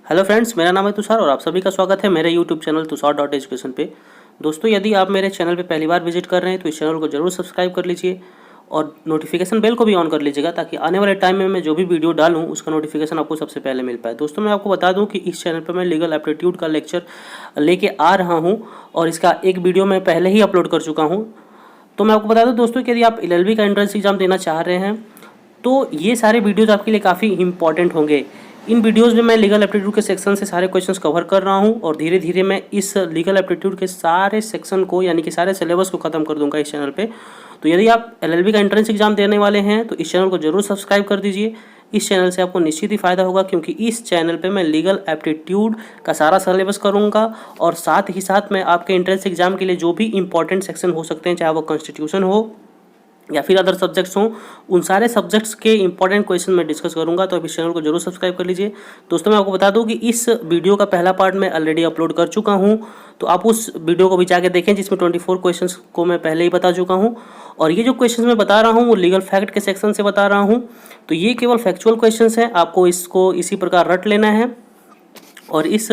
Hello friends, मेरा नाम है तुषार और आप सभी का स्वागत है मेरे यूट्यूब चैनल तुषार.एजुकेशन पे। दोस्तों, यदि आप मेरे चैनल पे पहली बार विजिट कर रहे हैं तो इस चैनल को जरूर सब्सक्राइब कर लीजिए और नोटिफिकेशन बेल को भी ऑन कर लीजिएगा ताकि आने वाले टाइम में मैं जो भी वीडियो डालूं उसका नोटिफिकेशन आपको सबसे पहले मिल पाए। दोस्तों, मैं आपको बता दूं कि इस चैनल पर मैं लीगल एप्टीट्यूड का लेक्चर लेके आ रहा हूँ और इसका एक वीडियो मैं पहले ही अपलोड कर चुका हूँ। तो मैं आपको बता दूं दोस्तों कि यदि आप LLB का एंट्रेंस एग्जाम देना चाह रहे हैं तो ये सारे वीडियोज़ आपके लिए काफ़ी इंपॉर्टेंट होंगे। इन वीडियोज़ में मैं लीगल एप्टीट्यूड के सेक्शन से सारे क्वेश्चंस कवर कर रहा हूं और धीरे धीरे मैं इस लीगल एप्टीट्यूड के सारे सेक्शन को यानी कि सारे सिलेबस को ख़त्म कर दूंगा इस चैनल पे। तो यदि आप LLB का एंट्रेंस एग्जाम देने वाले हैं तो इस चैनल को जरूर सब्सक्राइब कर दीजिए। इस चैनल से आपको निश्चित ही फायदा होगा क्योंकि इस चैनल पे मैं लीगल एप्टीट्यूड का सारा सिलेबस करूँगा और साथ ही साथ मैं आपके एंट्रेंस एग्जाम के लिए जो भी इंपॉर्टेंट सेक्शन हो सकते हैं, चाहे वो कॉन्स्टिट्यूशन हो या फिर अदर सब्जेक्ट्स हों, उन सारे सब्जेक्ट्स के इंपॉर्टेंट क्वेश्चन मैं डिस्कस करूंगा। तो आप इस चैनल को जरूर सब्सक्राइब कर लीजिए। दोस्तों, मैं आपको बता दूं कि इस वीडियो का पहला पार्ट मैं ऑलरेडी अपलोड कर चुका हूं, तो आप उस वीडियो को भी जाके देखें जिसमें 24 क्वेश्चंस को मैं पहले ही बता चुका हूं। और ये जो क्वेश्चन मैं बता रहा हूँ वो लीगल फैक्ट के सेक्शन से बता रहा हूँ, तो ये केवल फैक्चुअल क्वेश्चन हैं। आपको इसको इसी प्रकार रट लेना है और इस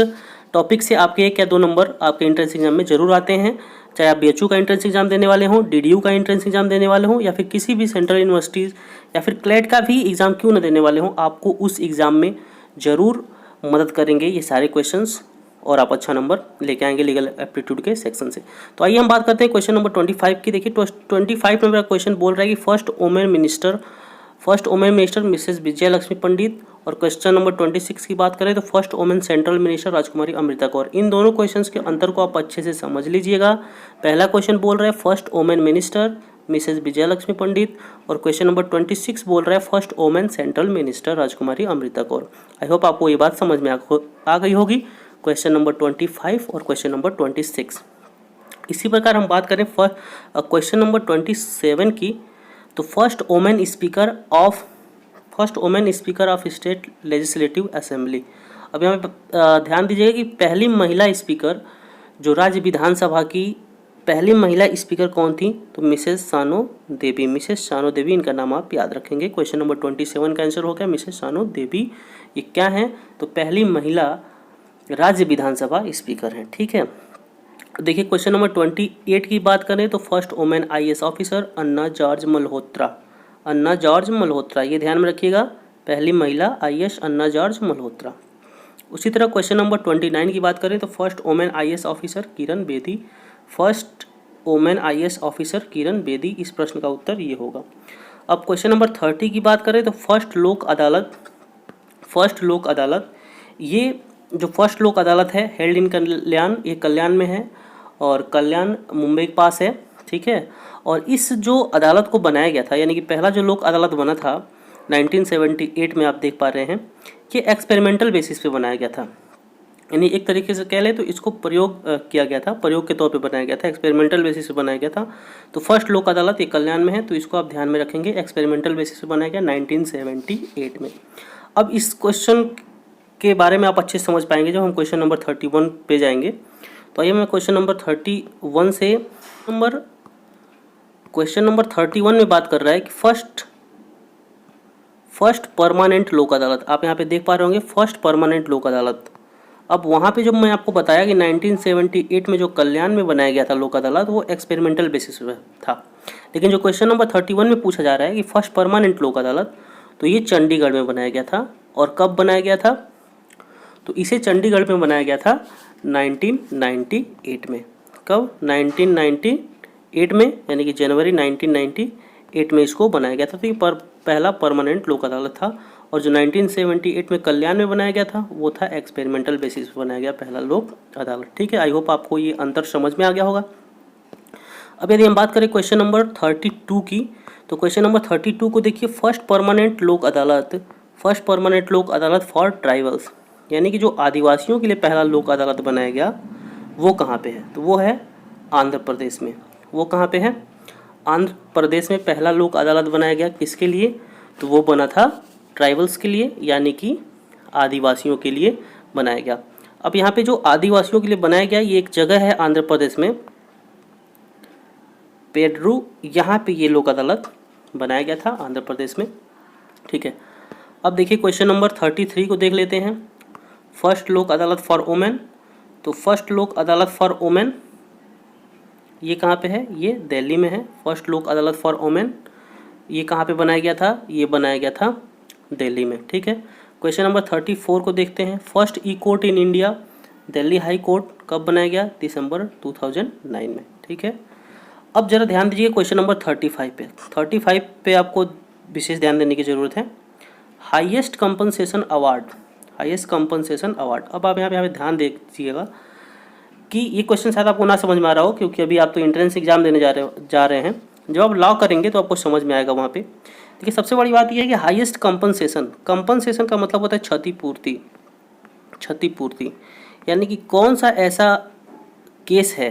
टॉपिक से आपके 1 या 2 नंबर आपके एंट्रेंस एग्जाम में जरूर आते हैं, चाहे आप BHU का एंट्रेंस एग्जाम देने वाले हों, DDU का एंट्रेंस एग्जाम देने वाले हों या फिर किसी भी सेंट्रल यूनिवर्सिटीज़ या फिर क्लेट का भी एग्जाम क्यों न देने वाले हों, आपको उस एग्ज़ाम में ज़रूर मदद करेंगे ये सारे क्वेश्चंस और आप अच्छा नंबर लेके आएंगे लीगल एप्टीट्यूड के सेक्शन से। तो आइए हम बात करते हैं क्वेश्चन नंबर 25 की। देखिए 25 नंबर का क्वेश्चन बोल रहा है कि फर्स्ट वुमेन मिनिस्टर मिसेस विजय लक्ष्मी पंडित। और क्वेश्चन नंबर 26 की बात करें तो फर्स्ट वुमेन सेंट्रल मिनिस्टर राजकुमारी अमृता कौर। इन दोनों क्वेश्चंस के अंतर को आप अच्छे से समझ लीजिएगा। पहला क्वेश्चन बोल रहा है फर्स्ट वुमेन मिनिस्टर मिसेस विजय लक्ष्मी पंडित और क्वेश्चन नंबर 26 बोल रहा है first women central minister Rajkumari Amrita Kaur. I hope आपको ये बात समझ में आ गई होगी, क्वेश्चन नंबर 25 और क्वेश्चन नंबर 26। इसी प्रकार हम बात करें क्वेश्चन नंबर 27 की, तो first women speaker of state legislative assembly. अब यहाँ पे ध्यान दीजिएगा कि पहली महिला स्पीकर जो राज्य विधानसभा की पहली महिला स्पीकर कौन थी, तो मिसेस सानो देवी इनका नाम आप याद रखेंगे। क्वेश्चन नंबर 27 का आंसर हो गया मिसेस सानो देवी। ये क्या है, तो पहली महिला राज्य विधानसभा स्पीकर हैं। ठीक है, देखिए क्वेश्चन नंबर 28 की बात करें तो फर्स्ट वुमेन IAS ऑफिसर अन्ना जॉर्ज मल्होत्रा, ये ध्यान में रखिएगा, पहली महिला IAS अन्ना जॉर्ज मल्होत्रा। उसी तरह क्वेश्चन नंबर 29 की बात करें तो first women IAS officer Kiran Bedi, इस प्रश्न का उत्तर ये होगा। अब क्वेश्चन नंबर 30 की बात करें तो फर्स्ट लोक अदालत, ये जो फर्स्ट लोक अदालत है हेल्ड इन कल्याण, ये कल्याण में है और कल्याण मुंबई के पास है। ठीक है, और इस जो अदालत को बनाया गया था यानी कि पहला जो लोक अदालत बना था 1978 में, आप देख पा रहे हैं, ये एक्सपेरिमेंटल बेसिस पे बनाया गया था। यानी एक तरीके से कह लें तो इसको प्रयोग किया गया था, प्रयोग के तौर पे बनाया गया था, एक्सपेरिमेंटल बेसिस पे बनाया गया था। तो फर्स्ट लोक अदालत ये कल्याण में है, तो इसको आप ध्यान में रखेंगे, एक्सपेरिमेंटल बेसिस पे बनाया गया 1978 में। अब इस क्वेश्चन के बारे में आप अच्छे से समझ पाएंगे जब हम क्वेश्चन नंबर 31 पे जाएंगे। तो आइए मैं क्वेश्चन नंबर 31 से क्वेश्चन नंबर 31 में बात कर रहा है कि फर्स्ट परमानेंट लोक अदालत, आप यहाँ पे देख पा रहे होंगे फर्स्ट परमानेंट लोक अदालत। अब वहाँ पे जब मैं आपको बताया कि 1978 में जो कल्याण में बनाया गया था लोक अदालत वो एक्सपेरिमेंटल बेसिस पे था, लेकिन जो क्वेश्चन नंबर 31 में पूछा जा रहा है कि फर्स्ट परमानेंट लोक अदालत, तो ये चंडीगढ़ में बनाया गया था। और कब बनाया गया था, तो इसे चंडीगढ़ में बनाया गया था 1998 में। कब, 1998 में, यानी कि जनवरी 1998 में इसको बनाया गया था। तो ये पहला परमानेंट लोक अदालत था। और जो 1978 में कल्याण में बनाया गया था वो था एक्सपेरिमेंटल बेसिस पर बनाया गया पहला लोक अदालत। ठीक है, आई होप आपको ये अंतर समझ में आ गया होगा। अब यदि हम बात करें क्वेश्चन नंबर 32 की, तो क्वेश्चन नंबर 32 को देखिए, फर्स्ट परमानेंट लोक अदालत फॉर ट्राइबल्स, यानी कि जो आदिवासियों के लिए पहला लोक अदालत बनाया गया वो कहाँ पे है, तो वो है आंध्र प्रदेश में। वो कहाँ पे है, आंध्र प्रदेश में पहला लोक अदालत बनाया गया। किसके लिए, तो वो बना था ट्राइबल्स के लिए, यानी कि आदिवासियों के लिए बनाया गया। अब यहाँ पे जो आदिवासियों के लिए बनाया गया ये एक जगह है आंध्र प्रदेश में, पेड्रू, यहाँ पे ये लोक अदालत बनाया गया था आंध्र प्रदेश में। ठीक है, अब देखिए क्वेश्चन नंबर 33 को देख लेते हैं। फर्स्ट लोक अदालत फॉर वुमेन, तो फर्स्ट लोक अदालत फॉर वुमेन ये कहाँ पे है? ये दिल्ली में है। फर्स्ट लोक अदालत फॉर वुमेन ये कहाँ पे बनाया गया था? ये बनाया गया था दिल्ली में। ठीक है, क्वेश्चन नंबर 34 को देखते हैं। First E court in India, Delhi high court, कब बनाया गया? दिसंबर 2009 में। ठीक है, अब जरा ध्यान दीजिए क्वेश्चन नंबर 35 पे। 35 पे आपको विशेष ध्यान देने की ज़रूरत है। Highest compensation award, highest compensation award. अब आप यहाँ पे ध्यान दीजिएगा कि ये क्वेश्चन शायद आपको ना समझ में आ रहा हो, क्योंकि अभी आप तो एंट्रेंस एग्जाम देने जा रहे हैं। जब आप लॉ करेंगे तो आपको समझ में आएगा वहाँ पे। देखिए, सबसे बड़ी बात यह है कि हाईएस्ट कंपनसेशन, कंपनसेशन का मतलब होता है क्षतिपूर्ति। क्षतिपूर्ति यानी कि कौन सा ऐसा केस है,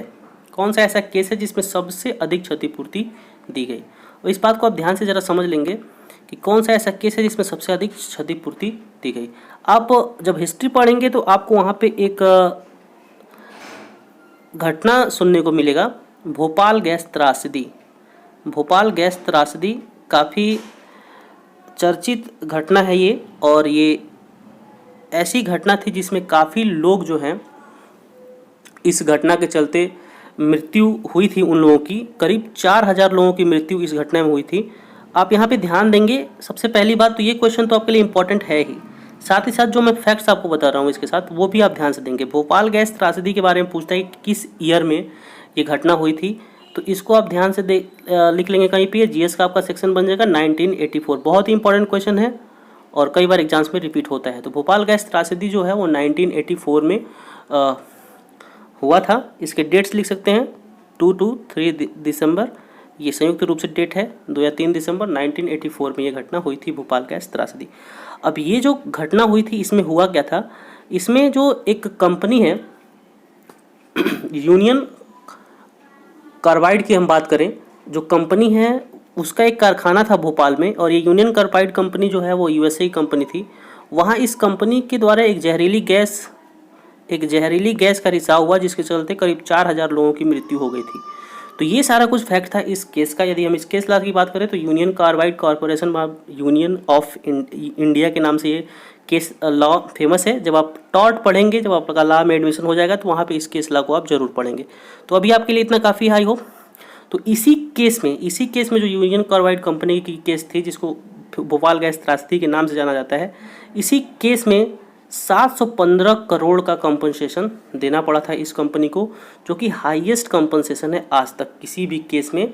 कौन सा ऐसा केस है जिसमें सबसे अधिक क्षतिपूर्ति दी गई। और इस बात को आप ध्यान से ज़रा समझ लेंगे कि कौन सा ऐसा केस है जिसमें सबसे अधिक क्षतिपूर्ति दी गई। आप जब हिस्ट्री पढ़ेंगे तो आपको वहाँ पे एक घटना सुनने को मिलेगा, भोपाल गैस त्रासदी। भोपाल गैस त्रासदी काफ़ी चर्चित घटना है ये, और ये ऐसी घटना थी जिसमें काफ़ी लोग जो हैं इस घटना के चलते मृत्यु हुई थी। उन लोगों की करीब 4000 लोगों की मृत्यु इस घटना में हुई थी। आप यहाँ पे ध्यान देंगे, सबसे पहली बात तो ये क्वेश्चन तो आपके लिए इम्पोर्टेंट है ही, साथ ही साथ जो मैं फैक्ट्स आपको बता रहा हूँ इसके साथ वो भी आप ध्यान से देंगे। भोपाल गैस त्रासदी के बारे में पूछता है कि किस ईयर में ये घटना हुई थी, तो इसको आप ध्यान से लिख लेंगे कहीं पे। जीएस का आपका सेक्शन बन जाएगा 1984। बहुत ही इंपॉर्टेंट क्वेश्चन है और कई बार एग्जाम्स में रिपीट होता है। तो भोपाल गैस त्रासदी जो है वो 1984 में हुआ था। इसके डेट्स लिख सकते हैं 2 to 3 दिसंबर, ये संयुक्त रूप से डेट है। 2 या 3 दिसंबर 1984 में ये घटना हुई थी, भोपाल गैस त्रासदी। अब ये जो घटना हुई थी इसमें हुआ क्या था, इसमें जो एक कंपनी है यूनियन कार्बाइड की हम बात करें, जो कंपनी है उसका एक कारखाना था भोपाल में, और ये यूनियन कार्बाइड कंपनी जो है वो यूएसए कंपनी थी। वहाँ इस कंपनी के द्वारा एक जहरीली गैस का रिसाव हुआ, जिसके चलते करीब 4000 लोगों की मृत्यु हो गई थी। तो ये सारा कुछ फैक्ट था इस केस का। यदि हम इस केस लॉ की बात करें तो union carbide corporation, union of India के नाम से ये केस लॉ फेमस है। जब आप टॉर्ट पढ़ेंगे, जब आपका लॉ में एडमिशन हो जाएगा तो वहाँ पे इस केस लॉ को आप जरूर पढ़ेंगे। तो अभी आपके लिए इतना काफ़ी हाई हो। तो इसी केस में जो यूनियन कार्बाइड कंपनी की केस थी, जिसको भोपाल गैस त्रासदी के नाम से जाना जाता है, इसी केस में 715 करोड़ का कंपनसेशन देना पड़ा था इस कंपनी को, जो कि हाईएस्ट कंपनसेशन है आज तक किसी भी केस में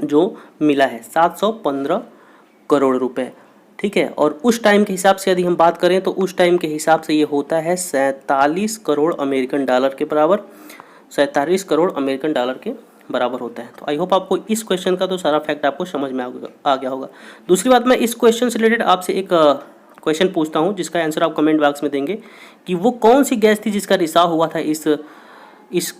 जो मिला है, 715 करोड़ रुपए। ठीक है, और उस टाइम के हिसाब से यदि हम बात करें तो उस टाइम के हिसाब से ये होता है 47 करोड़ अमेरिकन डॉलर के बराबर, 47 करोड़ अमेरिकन डॉलर के बराबर होता है। तो आई होप आपको इस क्वेश्चन का तो सारा फैक्ट आपको समझ में आ गया होगा। दूसरी बात, मैं इस क्वेश्चन से रिलेटेड आपसे एक क्वेश्चन पूछता हूँ जिसका आंसर आप कमेंट बॉक्स में देंगे कि वो कौन सी गैस थी जिसका रिसाव हुआ था इस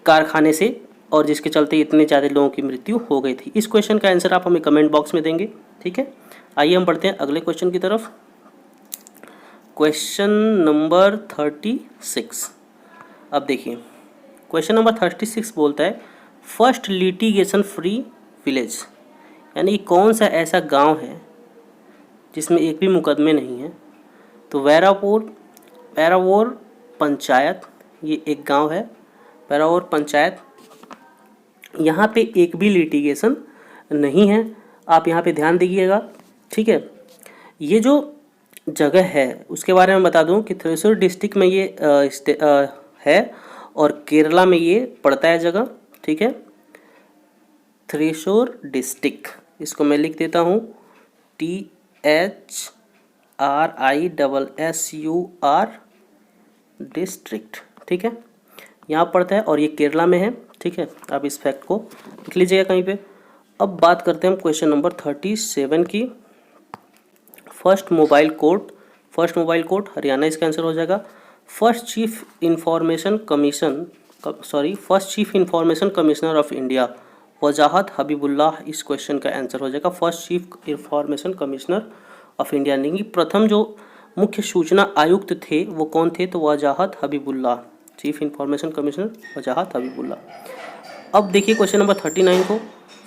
कारखाने से, और जिसके चलते इतने ज़्यादा लोगों की मृत्यु हो गई थी। इस क्वेश्चन का आंसर आप हमें कमेंट बॉक्स में देंगे। ठीक है, आइए हम बढ़ते हैं अगले क्वेश्चन की तरफ। Question number 36। अब देखिए, क्वेश्चन नंबर 36 बोलता है फर्स्ट लिटिगेशन फ्री विलेज, यानी कौन सा ऐसा गांव है जिसमें एक भी मुकदमे नहीं है। तो वैरावोर पंचायत, ये एक गांव है वैरावोर पंचायत, यहाँ पे एक भी लिटिगेशन नहीं है। आप यहाँ पे ध्यान दीजिएगा। ठीक है, ये जो जगह है उसके बारे में बता दूं कि थ्रिसुर डिस्ट्रिक्ट में ये है, और केरला में ये पड़ता है जगह। ठीक है, थ्रिसुर डिस्ट्रिक्ट, इसको मैं लिख देता हूँ THRISSUR डिस्ट्रिक्ट। ठीक है, यहाँ पड़ता है और ये केरला में है। ठीक है, आप इस फैक्ट को लिख लीजिएगा कहीं पे। अब बात करते हैं हम क्वेश्चन नंबर 37 की। फर्स्ट मोबाइल कोर्ट हरियाणा इसका आंसर हो जाएगा। First chief information commissioner of India वजाहत हबीबुल्लाह, इस क्वेश्चन का आंसर हो जाएगा first chief information commissioner of India. यानी प्रथम जो मुख्य सूचना आयुक्त थे वो कौन थे, तो वजाहत हबीबुल्लाह, चीफ इंफॉर्मेशन कमिश्नर वजाहत हबीबुल्लाह। अब देखिए क्वेश्चन नंबर 39 को।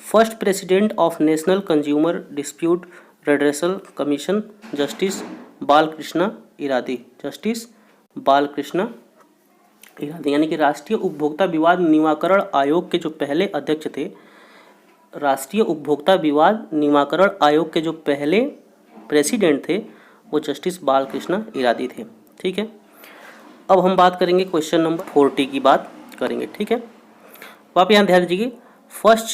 First president of national consumer dispute redressal commission justice Balakrishna Eradi, justice Balakrishna Irani, यानी कि राष्ट्रीय उपभोक्ता विवाद निवारण आयोग के जो पहले अध्यक्ष थे, राष्ट्रीय उपभोक्ता विवाद निवारण आयोग के जो पहले प्रेसिडेंट थे वो जस्टिस बालकृष्ण ईरानी थे। ठीक है, अब हम बात करेंगे क्वेश्चन नंबर 40 की बात करेंगे। ठीक है, तो आप यहाँ ध्यान दीजिए, first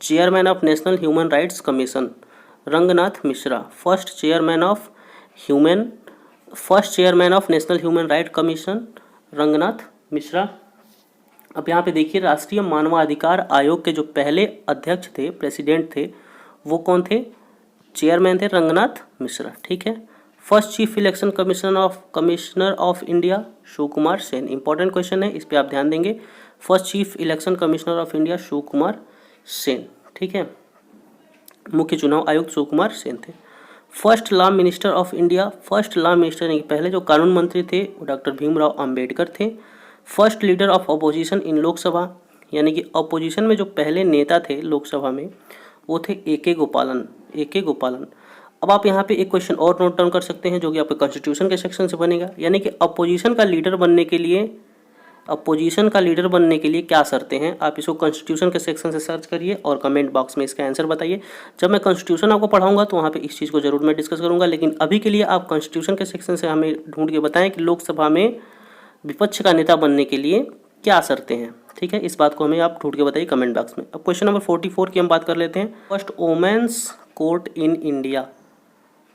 chairman of national human rights commission Ranganath Mishra, first chairman of national human right commission Ranganath Mishra. अब यहाँ पे देखिए, राष्ट्रीय मानवाधिकार आयोग के जो पहले अध्यक्ष थे, प्रेसिडेंट थे, वो कौन थे? चेयरमैन थे रंगनाथ मिश्रा। ठीक है, first chief election commissioner of India Shiv Kumar Sen, important question है, इस पे आप ध्यान देंगे। First chief election commissioner of India Shiv Kumar Sen. ठीक है, मुख्य चुनाव आयुक्त शिव कुमार सेन थे। First law minister of India, first law minister यानी पहले जो कानून मंत्री थे वो डॉक्टर भीमराव अंबेडकर थे। First leader of opposition in Lok Sabha, यानी कि अपोजिशन में जो पहले नेता थे लोकसभा में वो थे ए के गोपालन। अब आप यहाँ पे एक क्वेश्चन और नोट डाउन कर सकते हैं जो कि आपके कॉन्स्टिट्यूशन के सेक्शन से बनेगा, यानी कि अपोजिशन का लीडर बनने के लिए क्या शर्तें हैं। आप इसको कॉन्स्टिट्यूशन के सेक्शन से सर्च करिए और कमेंट बॉक्स में इसका आंसर बताइए। जब मैं कॉन्स्टिट्यूशन आपको पढ़ाऊंगा तो वहाँ पे इस चीज़ को जरूर मैं डिस्कस करूंगा, लेकिन अभी के लिए आप कॉन्स्टिट्यूशन के सेक्शन से हमें ढूंढ के बताएं कि लोकसभा में विपक्ष का नेता बनने के लिए क्या शर्तें हैं। ठीक है, इस बात को हमें आप ढूंढ के बताइए कमेंट बॉक्स में। अब क्वेश्चन नंबर 44 की हम बात कर लेते हैं। First women's court in India,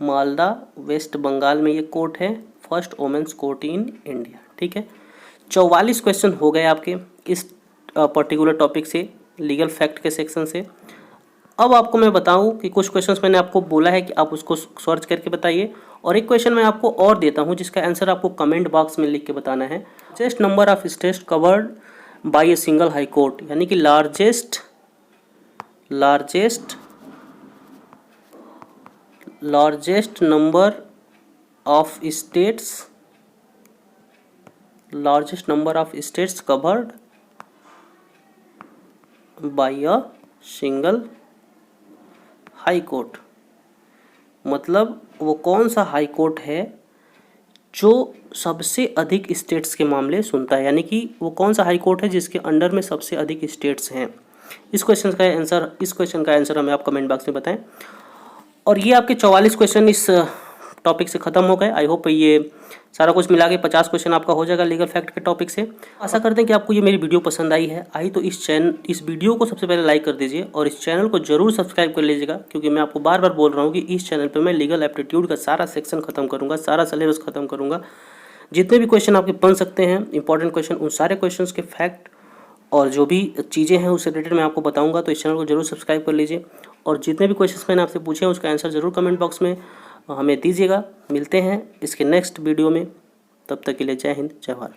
Malda West Bengal में ये कोर्ट है, first women's court in India. ठीक है, 44 क्वेश्चन हो गए आपके इस पर्टिकुलर टॉपिक से, लीगल फैक्ट के सेक्शन से। अब आपको मैं बताऊं कि कुछ क्वेश्चंस मैंने आपको बोला है कि आप उसको सर्च करके बताइए, और एक क्वेश्चन मैं आपको और देता हूं जिसका आंसर आपको कमेंट बॉक्स में लिख के बताना है। Largest number of states covered by a single high court, यानी कि largest number of states covered by a single high court, मतलब वो कौन सा हाई कोर्ट है जो सबसे अधिक स्टेट्स के मामले सुनता है, यानी कि वो कौन सा हाई कोर्ट है जिसके अंडर में सबसे अधिक स्टेट्स हैं। इस क्वेश्चन का आंसर हमें आप कमेंट बॉक्स में बताएं। और ये आपके 44 क्वेश्चन इस टॉपिक से खत्म हो गए। आई होप ये सारा कुछ मिला के 50 क्वेश्चन आपका हो जाएगा लीगल फैक्ट के टॉपिक से। आशा करते हैं कि आपको ये मेरी वीडियो पसंद आई तो इस वीडियो को सबसे पहले लाइक कर दीजिए और इस चैनल को जरूर सब्सक्राइब कर लीजिएगा, क्योंकि मैं आपको बार बार बोल रहा हूँ कि इस चैनल पर मैं लीगल एप्टीट्यूड का सारा सेक्शन खत्म करूँगा, सारा सिलेबस खत्म करूँगा। जितने भी क्वेश्चन आपके बन सकते हैं इंपॉर्टेंट क्वेश्चन, उन सारे क्वेश्चन के फैक्ट और जो भी चीज़ें हैं उससे रिलेटेड मैं आपको बताऊंगा, तो इस चैनल को जरूर सब्सक्राइब कर लीजिए। और जितने भी क्वेश्चंस मैंने आपसे पूछे हैं उसका आंसर जरूर कमेंट बॉक्स में हमें दीजिएगा। मिलते हैं इसके नेक्स्ट वीडियो में, तब तक के लिए जय हिंद, जय भारत।